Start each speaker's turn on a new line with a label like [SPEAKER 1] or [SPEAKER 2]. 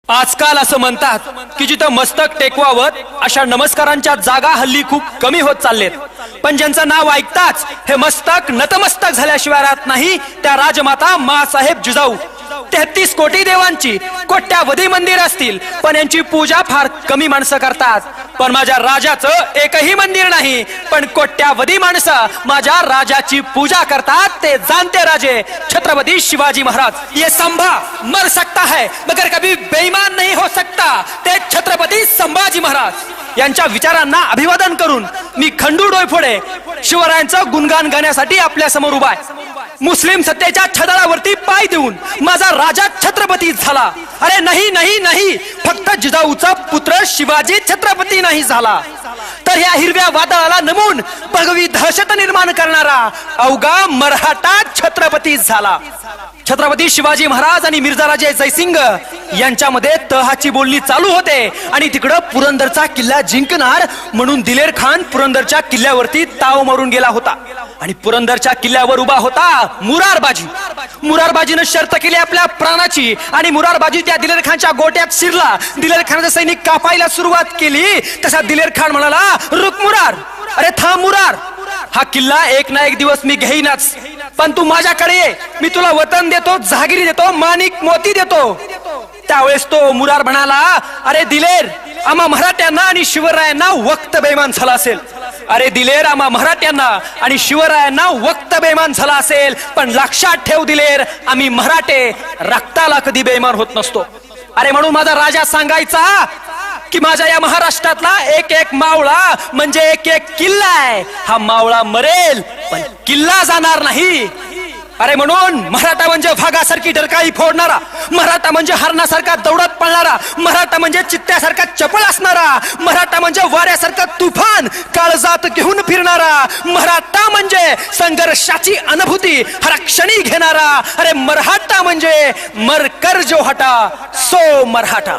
[SPEAKER 1] आजकाल असं म्हणतात की जिथं मस्तक टेकवावं अशा नमस्कारांच्या जागा हल्ली खूप कमी होत चाललेत, पण ज्यांचं नाव ऐकताच हे मस्तक नतमस्तक झाल्याशिवाय राहत नाही त्या राजमाता मासाहेब जिजाऊ 33 कोटी देवांची कोट्यावधी मंदिर असतील, पण यांची पूजा फार कमी माणसं करतात. पण माझ्या राजाचं एकही मंदिर नाही, पण कोट्यावधी माणसं माझ्या राजाची पूजा करतात. ते जाणते राजे छत्रपती शिवाजी महाराज. ये संभा मर सकता है मगर कभी बेईमान नहीं हो सकता. ते छत्रपती संभाजी महाराज यांच्या विचारांना अभिवादन करून मी खंडू डोईफोडे शिवरायांचं गुणगान गाण्यासाठी आपल्या समोर उभा आहे. मुस्लिम सत्तेच्या छदाळावरती पाय देऊन माझा राजा छत्रपती झाला. अरे नाही नाही नाही, फक्त जिजाऊचा पुत्र शिवाजी छत्रपती नाही झाला, तर या हिरव्या वादळाला नमून भगवी दहशत निर्माण करणारा अवघा मराठा छत्रपती झाला. छत्रपती शिवाजी महाराज आणि मिर्झाराजे जयसिंग यांच्यामध्ये तहाची बोलणी चालू होते आणि तिकडं पुरंदरचा किल्ला जिंकणार म्हणून दिलेर खान पुरंदरच्या किल्ल्यावरती ताव मारून गेला होता आणि पुरंदरच्या किल्ल्यावर उभा होता मुरारबाजी. मुरारबाजीनं शर्त केली आपल्या प्राणाची आणि मुरारबाजी त्या दिलेर खानच्या गोट्यात शिरला. दिलेर खानाचे सैनिक कापायला सुरुवात केली तसा दिलेर खान म्हणाला, रुक मुरार, अरे थांब मुरार, हा किल्ला एक ना एक दिवस मी घेईनच, पण तू माझ्याकडे ये, मी तुला वतन देतो, जहागिरी देतो, माणिक मोती देतो. त्यावेळेस तो मुरार म्हणाला, अरे दिलेर, आम्हा मराठ्यांना आणि शिवरायांना वक्त बेईमान झाला असेल. अरे दिलेर, आम्हा मराठ्यांना आणि शिवरायांना वक्त बेईमान झाला असेल, पण लक्षात ठेव दिलेर, आम्ही मराठे रक्ताला कधी बेईमान होत नसतो. अरे म्हणून माझा राजा सांगायचा की माझ्या या महाराष्ट्रातला एक एक मावळा म्हणजे एक एक किल्ला आहे. हा मावळा मरेल पण किल्ला जाणार नाही. अरे म्हणून मराठा म्हणजे भागासारखी डरकाळी फोडणारा, मराठा म्हणजे हरणासारखा दौडत पळणारा, मराठा म्हणजे चित्त्यासारखा चपळ असणारा, मराठा म्हणजे वाऱ्यासारखा तुफान काळजात घेऊन फिरणारा, मराठा म्हणजे संघर्षाची अनुभूती हर क्षणी घेणारा. अरे मराठा म्हणजे मरकर जो हटा सो मराठा.